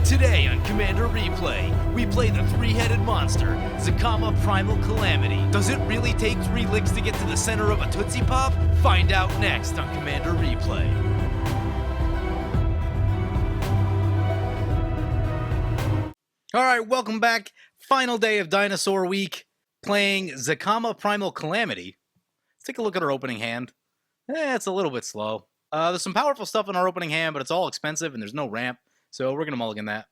Today on Commander Replay, we play the three-headed monster, Zacama Primal Calamity. Does it really take 3 licks to get to the center of a Tootsie Pop? Find out next on Commander Replay. Alright, welcome back. Final day of Dinosaur Week, playing Zacama Primal Calamity. Let's take a look at our opening hand. It's a little bit slow. There's some powerful stuff in our opening hand, but it's all expensive and there's no ramp. So we're going to mulligan that.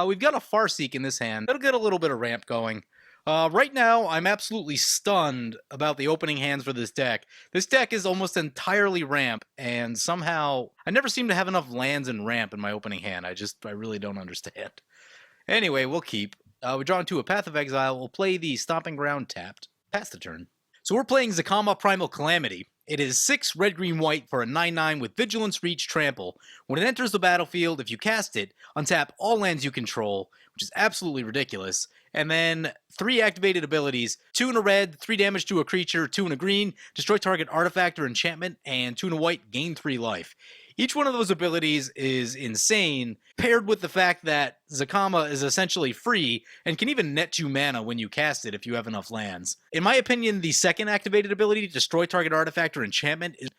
We've got a Farseek in this hand. That'll get a little bit of ramp going. Right now, I'm absolutely stunned about the opening hands for this deck. This deck is almost entirely ramp, and somehow I never seem to have enough lands and ramp in my opening hand. I really don't understand. Anyway, we'll keep. We draw into a Path of Exile. We'll play the Stomping Ground tapped. Pass the turn. So we're playing Zacama Primal Calamity. It is 6 red-green-white for a 9/9 with Vigilance, Reach, Trample. When it enters the battlefield, if you cast it, untap all lands you control, which is absolutely ridiculous, and then 3 activated abilities, 2 in a red, 3 damage to a creature, 2 in a green, destroy target artifact or enchantment, and 2 in a white, gain 3 life. Each one of those abilities is insane, paired with the fact that Zacama is essentially free and can even net you mana when you cast it if you have enough lands. In my opinion, the second activated ability, destroy target artifact or enchantment, is...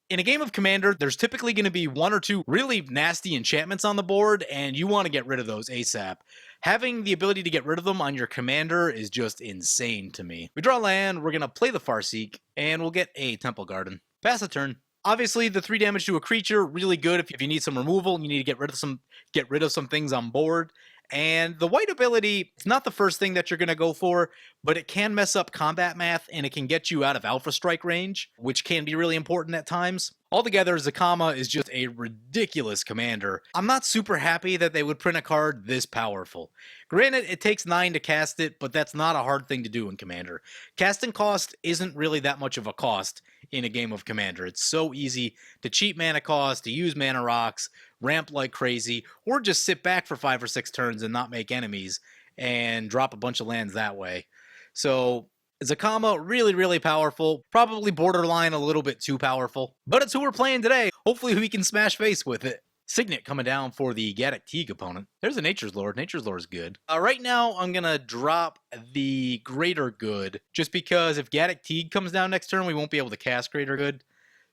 In a game of Commander, there's typically going to be 1 or 2 really nasty enchantments on the board, and you want to get rid of those ASAP. Having the ability to get rid of them on your Commander is just insane to me. We draw land, we're going to play the Farseek, and we'll get a Temple Garden. Pass a turn. Obviously, the 3 damage to a creature, really good if you need some removal and you need to get rid of some things on board. And the white ability, it's not the first thing that you're going to go for, but it can mess up combat math and it can get you out of Alpha Strike range, which can be really important at times. Altogether, Zacama is just a ridiculous commander. I'm not super happy that they would print a card this powerful. Granted, it takes 9 to cast it, but that's not a hard thing to do in Commander. Casting cost isn't really that much of a cost in a game of Commander. It's so easy to cheat mana cost, to use mana rocks, ramp like crazy, or just sit back for 5 or 6 turns and not make enemies and drop a bunch of lands that way. So Zacama, really, really powerful. Probably borderline a little bit too powerful. But it's who we're playing today. Hopefully we can smash face with it. Signet coming down for the Gaddock Teague opponent. There's a Nature's Lord. Nature's Lord is good. Right now, I'm going to drop the Greater Good, just because if Gaddock Teague comes down next turn, we won't be able to cast Greater Good.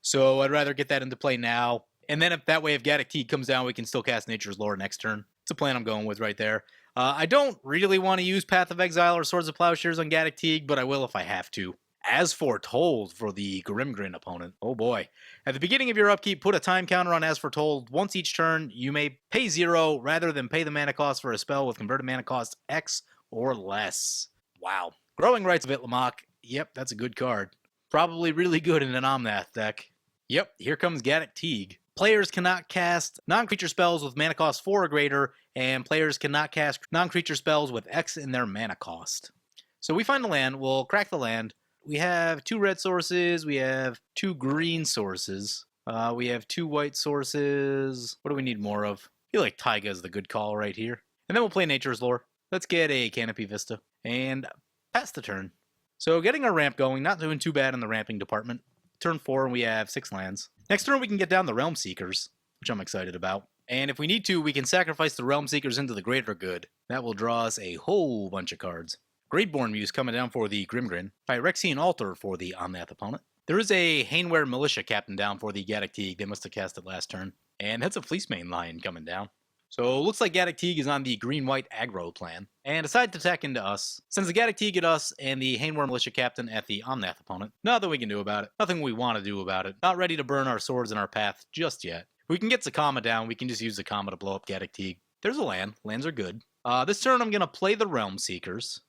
So I'd rather get that into play now. And then if Gaddock Teague comes down, we can still cast Nature's Lord next turn. It's a plan I'm going with right there. I don't really want to use Path of Exile or Swords of Plowshares on Gaddock Teague, but I will if I have to. As Foretold for the Grimgrin opponent. Oh boy. At the beginning of your upkeep, put a time counter on As Foretold. Once each turn, you may pay 0 rather than pay the mana cost for a spell with converted mana cost X or less. Wow. Growing Rites of Itlimoc. Yep, that's a good card. Probably really good in an Omnath deck. Yep, here comes Gaddock Teague. Players cannot cast non-creature spells with mana cost 4 or greater, and players cannot cast non-creature spells with X in their mana cost. So we find the land, we'll crack the land. We have 2 red sources, we have 2 green sources, we have 2 white sources. What do we need more of? I feel like Taiga is the good call right here. And then we'll play Nature's Lore. Let's get a Canopy Vista, and pass the turn. So getting our ramp going, not doing too bad in the ramping department. Turn 4, and we have 6 lands. Next turn, we can get down the Realm Seekers, which I'm excited about. And if we need to, we can sacrifice the Realm Seekers into the Greater Good. That will draw us a whole bunch of cards. Gradeborn Muse coming down for the Grimgrin. Phyrexian Altar for the Omnath opponent. There is a Hainware Militia Captain down for the Gaddock Teague. They must have cast it last turn. And that's a Fleecemane Lion coming down. So it looks like Gaddock Teague is on the green-white aggro plan. And decided to attack into us. Sends the Gaddock Teague at us and the Hainware Militia Captain at the Omnath opponent. Nothing we can do about it. Nothing we want to do about it. Not ready to burn our swords in our path just yet. If we can get Zacama down, we can just use Zacama to blow up Gaddock Teague. There's a land. Lands are good. This turn I'm going to play the Realm Seekers.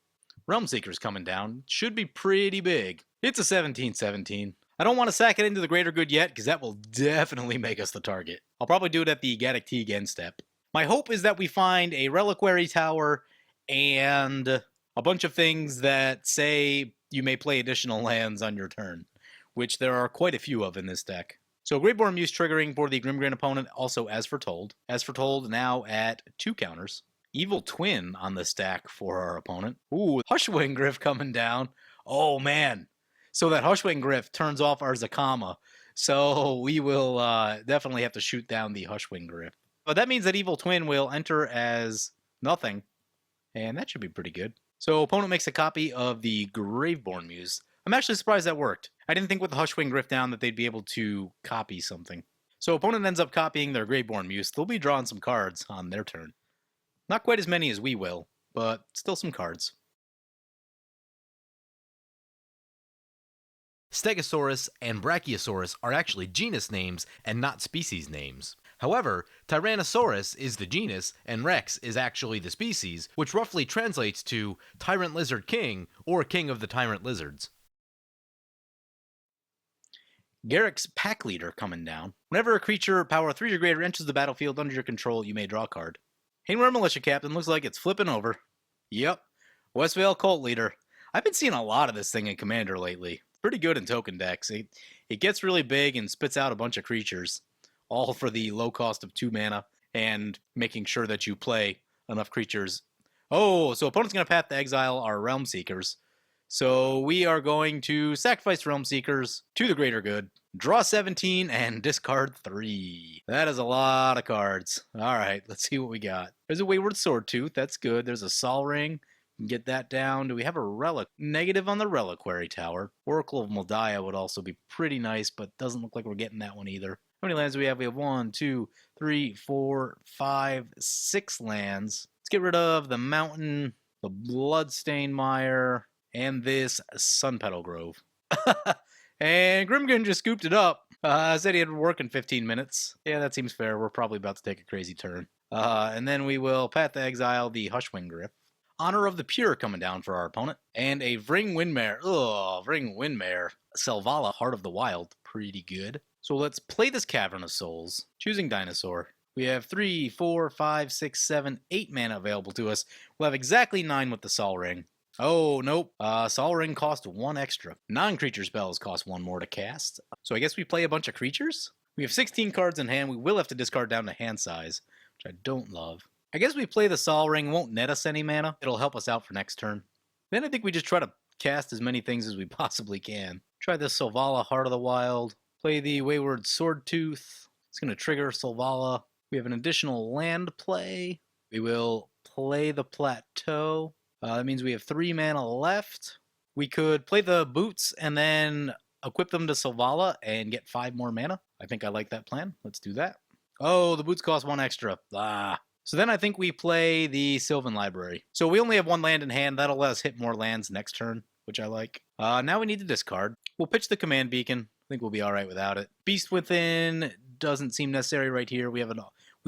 Realm Seekers coming down. Should be pretty big. It's a 17/17. I don't want to sack it into the Greater Good yet, because that will definitely make us the target. I'll probably do it at the Gaddock Teague end step. My hope is that we find a Reliquary Tower and a bunch of things that say you may play additional lands on your turn, which there are quite a few of in this deck. So Gradeborn Muse triggering for the Grimgrin opponent, also As Foretold. As Foretold now at 2 counters. Evil Twin on the stack for our opponent. Ooh, Hushwing Gryff coming down. Oh man. So that Hushwing Gryff turns off our Zacama. So we will definitely have to shoot down the Hushwing Gryff. But that means that Evil Twin will enter as nothing, and that should be pretty good. So opponent makes a copy of the Graveborn Muse. I'm actually surprised that worked. I didn't think with the Hushwing Griff down that they'd be able to copy something. So opponent ends up copying their Graveborn Muse. They'll be drawing some cards on their turn. Not quite as many as we will, but still some cards. Stegosaurus and Brachiosaurus are actually genus names and not species names. However, Tyrannosaurus is the genus and Rex is actually the species, which roughly translates to Tyrant Lizard King or King of the Tyrant Lizards. Garrick's Pack Leader coming down. Whenever a creature power 3 or greater enters the battlefield under your control, you may draw a card. Hainware Militia Captain looks like it's flipping over. Yep, Westvale Cult Leader. I've been seeing a lot of this thing in Commander lately. Pretty good in token decks. It gets really big and spits out a bunch of creatures, all for the low cost of 2 mana and making sure that you play enough creatures. Oh, so opponent's going to path to exile our Realm Seekers. So we are going to sacrifice Realm Seekers to the greater good, draw 17, and discard 3. That is a lot of cards. All right, let's see what we got. There's a Wayward Swordtooth. That's good. There's a Sol Ring. Get that down. Do we have a relic? Negative on the Reliquary Tower. Oracle of Moldiah would also be pretty nice, but doesn't look like we're getting that one either. How many lands do we have? We have 1, 2, 3, 4, 5, 6 lands. Let's get rid of the Mountain, the Bloodstained Mire, and this Sun Petal Grove. And Grimgrin just scooped it up. Said he had work in 15 minutes. Yeah, that seems fair. We're probably about to take a crazy turn. And then we will path to exile the Hushwing Griff. Honor of the Pure coming down for our opponent. And a Vring Windmare. Ugh, Vring Windmare. Selvala, Heart of the Wild. Pretty good. So let's play this Cavern of Souls. Choosing Dinosaur. We have 3, 4, 5, 6, 7, 8 mana available to us. We'll have exactly 9 with the Sol Ring. Oh, nope. Sol Ring cost 1 extra. Non-creature spells cost 1 more to cast. So I guess we play a bunch of creatures? We have 16 cards in hand. We will have to discard down to hand size, which I don't love. I guess we play the Sol Ring, won't net us any mana. It'll help us out for next turn. Then I think we just try to cast as many things as we possibly can. Try the Selvala, Heart of the Wild. Play the Wayward Swordtooth. It's going to trigger Selvala. We have an additional land play. We will play the Plateau. That means we have 3 mana left. We could play the Boots and then equip them to Selvala and get 5 more mana. I think I like that plan. Let's do that. Oh, the Boots cost 1 extra. So then I think we play the Sylvan Library. So we only have 1 land in hand. That'll let us hit more lands next turn, which I like. Now we need to discard. We'll pitch the Command Beacon. I think we'll be all right without it. Beast Within doesn't seem necessary right here. We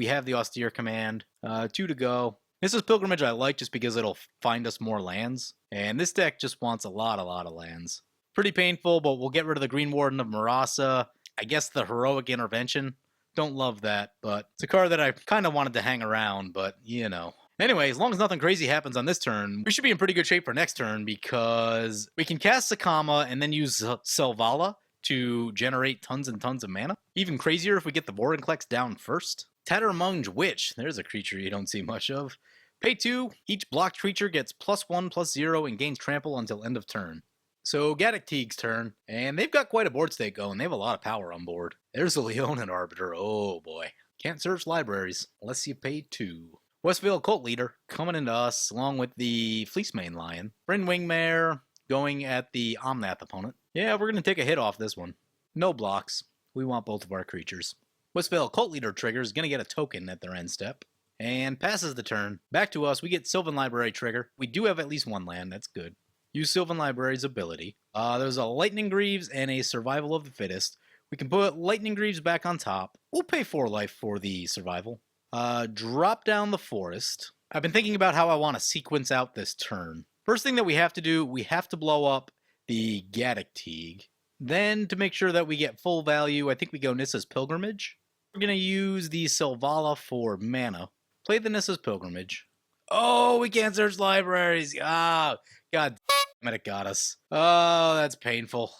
have the Austere Command. 2 to go. This is Pilgrimage I like just because it'll find us more lands. And this deck just wants a lot of lands. Pretty painful, but we'll get rid of the Green Warden of Marasa. I guess the Heroic Intervention. Don't love that, but it's a card that I kind of wanted to hang around, but you know. Anyway, as long as nothing crazy happens on this turn, we should be in pretty good shape for next turn because we can cast Zacama and then use Selvala to generate tons and tons of mana. Even crazier if we get the Vorinclex down first. Tattermunge Witch. There's a creature you don't see much of. Pay 2. Each blocked creature gets +1/+0 and gains trample until end of turn. So Gaddock Teague's turn, and they've got quite a board state going. They have a lot of power on board. There's the Leonin Arbiter. Oh boy. Can't search libraries unless you pay 2. Westvale Cult Leader coming into us along with the Fleecemane Lion. Bryn Wingmare going at the Omnath opponent. Yeah, we're going to take a hit off this one. No blocks. We want both of our creatures. Westvale Cult Leader trigger is going to get a token at their end step. And passes the turn. Back to us. We get Sylvan Library trigger. We do have at least 1 land. That's good. Use Sylvan Library's ability. There's a Lightning Greaves and a Survival of the Fittest. We can put Lightning Greaves back on top. We'll pay 4 life for the survival. Drop down the Forest. I've been thinking about how I want to sequence out this turn. First thing that we have to do, we have to blow up the Gaddock Teague. Then, to make sure that we get full value, I think we go Nissa's Pilgrimage. We're going to use the Selvala for mana. Play the Nissa's Pilgrimage. Oh, we can't search libraries. Ah, God damn it got us. Oh, that's painful.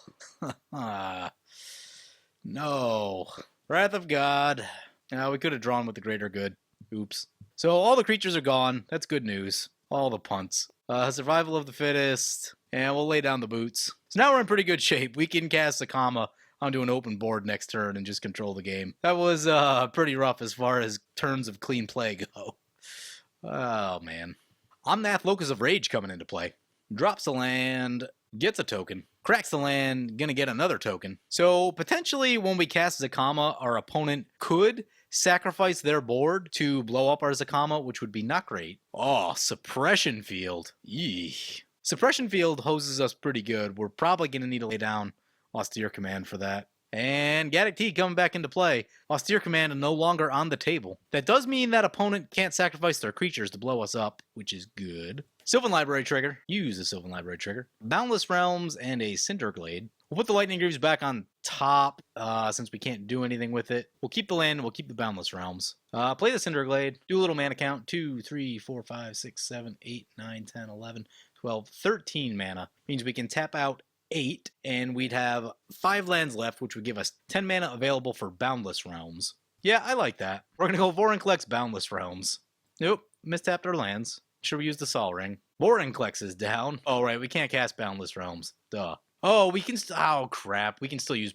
No. Wrath of God. We could have drawn with the greater good. Oops. So all the creatures are gone. That's good news. All the punts. Survival of the Fittest. And we'll lay down the Boots. So now we're in pretty good shape. We can cast Zacama I'm doing open board next turn and just control the game. That was pretty rough as far as turns of clean play go. Oh, man. Omnath Locus of Rage coming into play. Drops a land, gets a token, cracks the land, gonna get another token. So potentially when we cast Zacama, our opponent could sacrifice their board to blow up our Zacama, which would be not great. Oh, Suppression Field. Eesh. Suppression Field hoses us pretty good. We're probably gonna need to lay down Austere Command for that. And Gaddock T coming back into play. Austere Command no longer on the table. That does mean that opponent can't sacrifice their creatures to blow us up, which is good. Sylvan Library trigger. Use the Sylvan Library trigger. Boundless Realms and a Cinderglade. We'll put the Lightning Greaves back on top since we can't do anything with it. We'll keep the land. We'll keep the Boundless Realms. Play the Cinderglade. Do a little mana count. 2, 3, 4, 5, 6, 7, 8, 9, 10, 11, 12, 13 mana. Means we can tap out 8, and we'd have 5 lands left, which would give us 10 mana available for Boundless Realms. Yeah, I like that. We're going to go Vorinclex Boundless Realms. Nope, mistapped our lands. Should we use the Sol Ring? Vorinclex is down. Oh, right, we can't cast Boundless Realms. Duh. Oh, we can... Oh, crap. We can still use...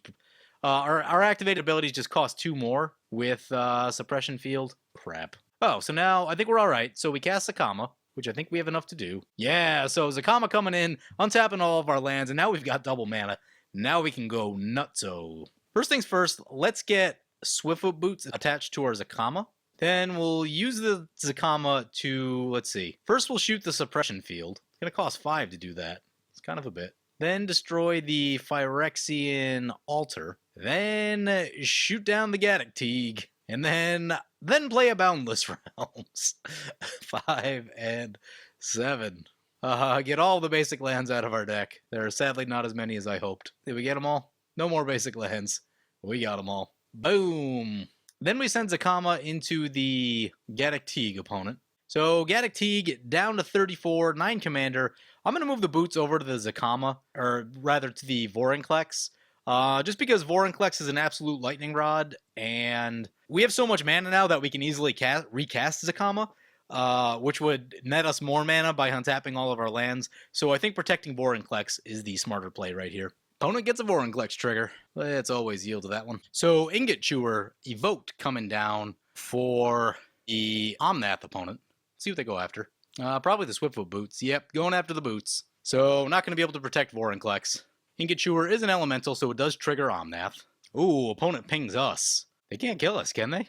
our activated abilities just cost 2 more with Suppression Field. Crap. Oh, so now I think we're all right. So we cast Zacama, which I think we have enough to do. Yeah, so Zacama coming in, untapping all of our lands, and now we've got double mana. Now we can go nutso. First things first, let's get Swiftfoot Boots attached to our Zacama. Then we'll use the Zacama to, let's see. First we'll shoot the Suppression Field. It's going to cost 5 to do that. It's kind of a bit. Then destroy the Phyrexian Altar. Then shoot down the Gaddock Teague. And then play a Boundless Realms. 5 and 7. Get all the basic lands out of our deck. There are sadly not as many as I hoped. Did we get them all? No more basic lands. We got them all. Boom. Then we send Zacama into the Gaddock Teague opponent. So Gaddock Teague down to 34, 9 commander. I'm going to move the boots over to the Zacama, or rather to the Vorinclex. Just because Vorinclex is an absolute lightning rod, and we have so much mana now that we can easily recast Zacama, which would net us more mana by untapping all of our lands. So I think protecting Vorinclex is the smarter play right here. Opponent gets a Vorinclex trigger. Let's always yield to that one. So Ingot Chewer evoked coming down for the Omnath opponent. See what they go after. Probably the Swiftfoot Boots. Yep, going after the boots. So not going to be able to protect Vorinclex. Ingot Chewer is an elemental, so it does trigger Omnath. Ooh, opponent pings us. They can't kill us, can they?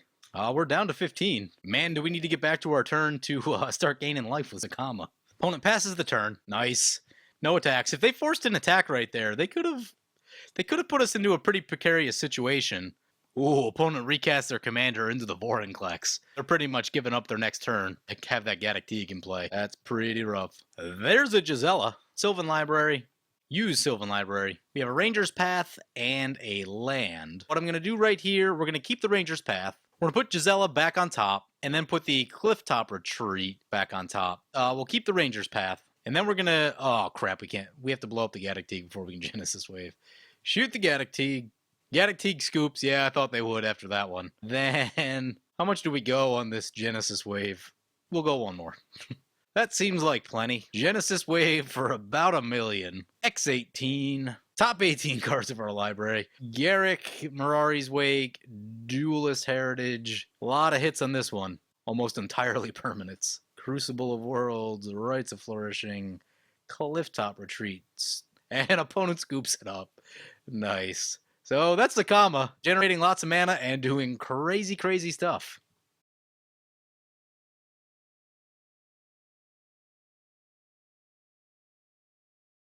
We're down to 15. Man, do we need to get back to our turn to start gaining life with Zacama. Opponent passes the turn. Nice. No attacks. If they forced an attack right there, they could have put us into a pretty precarious situation. Ooh, opponent recast their commander into the Vorinclex. They're pretty much giving up their next turn to have that Gaddock Teague in play. That's pretty rough. There's a Gisela. Sylvan Library. Use Sylvan Library. We have a Ranger's Path and a land. What I'm going to do right here, we're going to keep the Ranger's Path. We're going to put Gisela back on top, and then put the Clifftop Retreat back on top. We'll keep the Ranger's Path, and then we're going to... Oh, crap, we can't. We have to blow up the Gaddock Teague before we can Genesis Wave. Shoot the Gaddock Teague. Gaddock Teague scoops. Yeah, I thought they would after that one. Then, how much do we go on this Genesis Wave? We'll go one more. That seems like plenty. Genesis Wave for about 1 million. X18. Top 18 cards of our library. Garrick, Mirari's Wake, Duelist Heritage. A lot of hits on this one. Almost entirely permanents. Crucible of Worlds, Rites of Flourishing, Clifftop Retreats. And opponent scoops it up. Nice. So that's Zacama, generating lots of mana and doing crazy, crazy stuff.